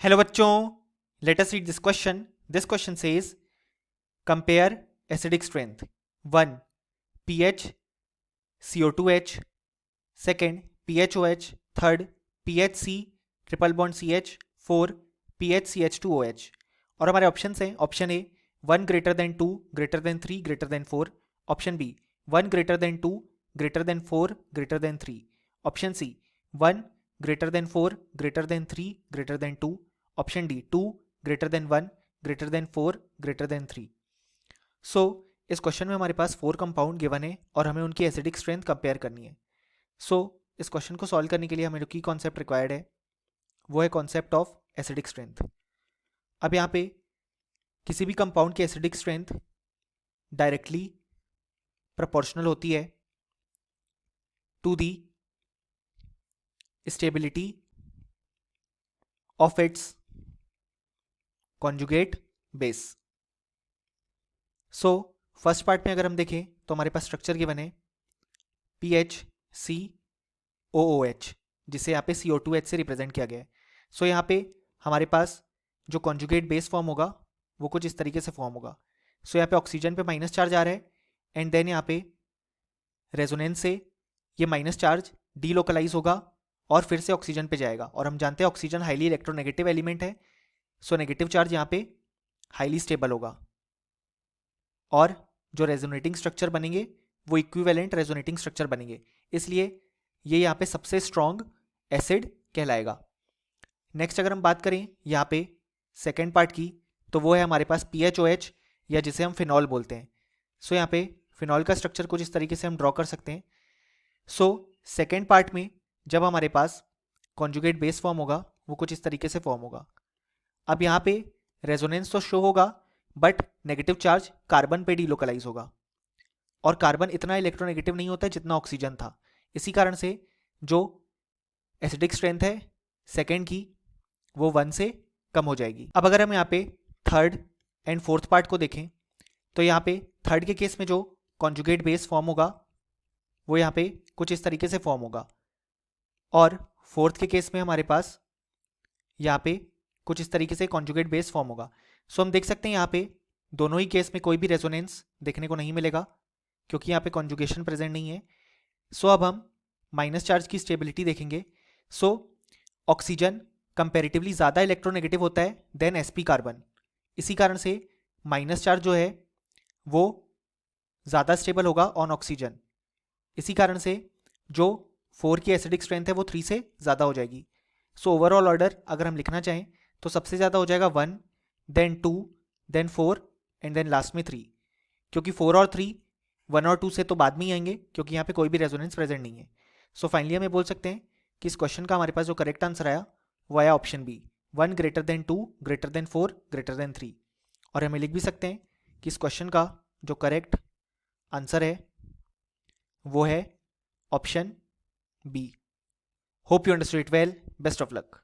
Hello बच्चों, let us read this question. This question says compare acidic strength. 1 pH CO2H, second PHOH, third PHC triple bond CH, 4 PHCH2OH. और हमारे option हैं. Option A 1 greater than 2 greater than 3 greater than 4. Option B 1 greater than 2 greater than 4 greater than 3. Option C 1 greater than 4 greater than 3 greater than 2. Option D 2 greater then 1 greater than 4 greater than 3. सो इस question में हमारे पास 4 compound given है और हमें उनकी acidic strength compare करनी है. सो इस क्वेश्चन को सॉल्व करने के लिए हमें जो की कॉन्सेप्ट रिक्वायर्ड है वो है कॉन्सेप्ट ऑफ एसिडिक स्ट्रेंथ. अब यहाँ पे किसी भी कंपाउंड की एसिडिक स्ट्रेंथ डायरेक्टली प्रोपोर्शनल होती है to the stability of its conjugate base. So first part में अगर हम देखें तो हमारे पास स्ट्रक्चर गिवन है PHCOOH, जिसे यहाँ पे CO2H से रिप्रेजेंट किया गया है. सो यहाँ पे हमारे पास जो कॉन्जुगेट बेस फॉर्म होगा वो कुछ इस तरीके से फॉर्म होगा. सो यहाँ पे ऑक्सीजन पे माइनस चार्ज आ रहा है एंड देन यहाँ पे रेजोनेंस से ये माइनस चार्ज डीलोकलाइज होगा और फिर से ऑक्सीजन पे जाएगा. और हम जानते हैं ऑक्सीजन हाईली इलेक्ट्रोनेगेटिव एलिमेंट है. सो नेगेटिव चार्ज यहाँ पे हाईली स्टेबल होगा और जो रेजोनेटिंग स्ट्रक्चर बनेंगे वो इक्विवेलेंट रेजोनेटिंग स्ट्रक्चर बनेंगे, इसलिए ये यहाँ पे सबसे स्ट्रॉन्ग एसिड कहलाएगा. नेक्स्ट अगर हम बात करें यहाँ पे सेकेंड पार्ट की तो वो है हमारे पास PHOH या जिसे हम फिनॉल बोलते हैं. सो यहाँ पे फिनॉल का स्ट्रक्चर कुछ इस तरीके से हम ड्रॉ कर सकते हैं. सो सेकेंड पार्ट में जब हमारे पास कॉन्जुगेट बेस फॉर्म होगा वो कुछ इस तरीके से फॉर्म होगा. अब यहाँ पे रेजोनेंस तो शो होगा बट नेगेटिव चार्ज कार्बन पे डीलोकलाइज होगा और कार्बन इतना इलेक्ट्रोनेगेटिव नहीं होता है जितना ऑक्सीजन था. इसी कारण से जो एसिडिक स्ट्रेंथ है सेकेंड की वो 1 से कम हो जाएगी. अब अगर हम यहाँ पे थर्ड एंड फोर्थ पार्ट को देखें तो यहाँ पे थर्ड के केस में जो कॉन्जुगेट बेस फॉर्म होगा वो यहाँ पे कुछ इस तरीके से फॉर्म होगा और फोर्थ के केस में हमारे पास यहाँ पे कुछ इस तरीके से कॉन्जुगेट बेस फॉर्म होगा. सो हम देख सकते हैं यहाँ पे दोनों ही केस में कोई भी रेजोनेंस देखने को नहीं मिलेगा क्योंकि यहाँ पे कॉन्जुगेशन प्रेजेंट नहीं है. सो अब हम माइनस चार्ज की स्टेबिलिटी देखेंगे. सो ऑक्सीजन कंपैरेटिवली ज़्यादा इलेक्ट्रोनेगेटिव होता है देन sp कार्बन. इसी कारण से माइनस चार्ज जो है वो ज़्यादा स्टेबल होगा ऑन ऑक्सीजन. इसी कारण से जो 4 की एसिडिक स्ट्रेंथ है वो 3 से ज़्यादा हो जाएगी. सो ओवरऑल ऑर्डर अगर हम लिखना चाहें तो सबसे ज़्यादा हो जाएगा 1 then 2 then 4 and then last में 3, क्योंकि 4 और 3 1 और 2 से तो बाद में ही आएंगे क्योंकि यहाँ पे कोई भी रेजोनेंस प्रेजेंट नहीं है. सो फाइनली हमें बोल सकते हैं कि इस क्वेश्चन का हमारे पास जो करेक्ट आंसर आया वो आया option B 1 greater than 2 greater than 4 greater than 3. और हमें लिख भी सकते हैं कि इस क्वेश्चन का जो करेक्ट आंसर है वो है option B. Hope you understood it well. Best of luck.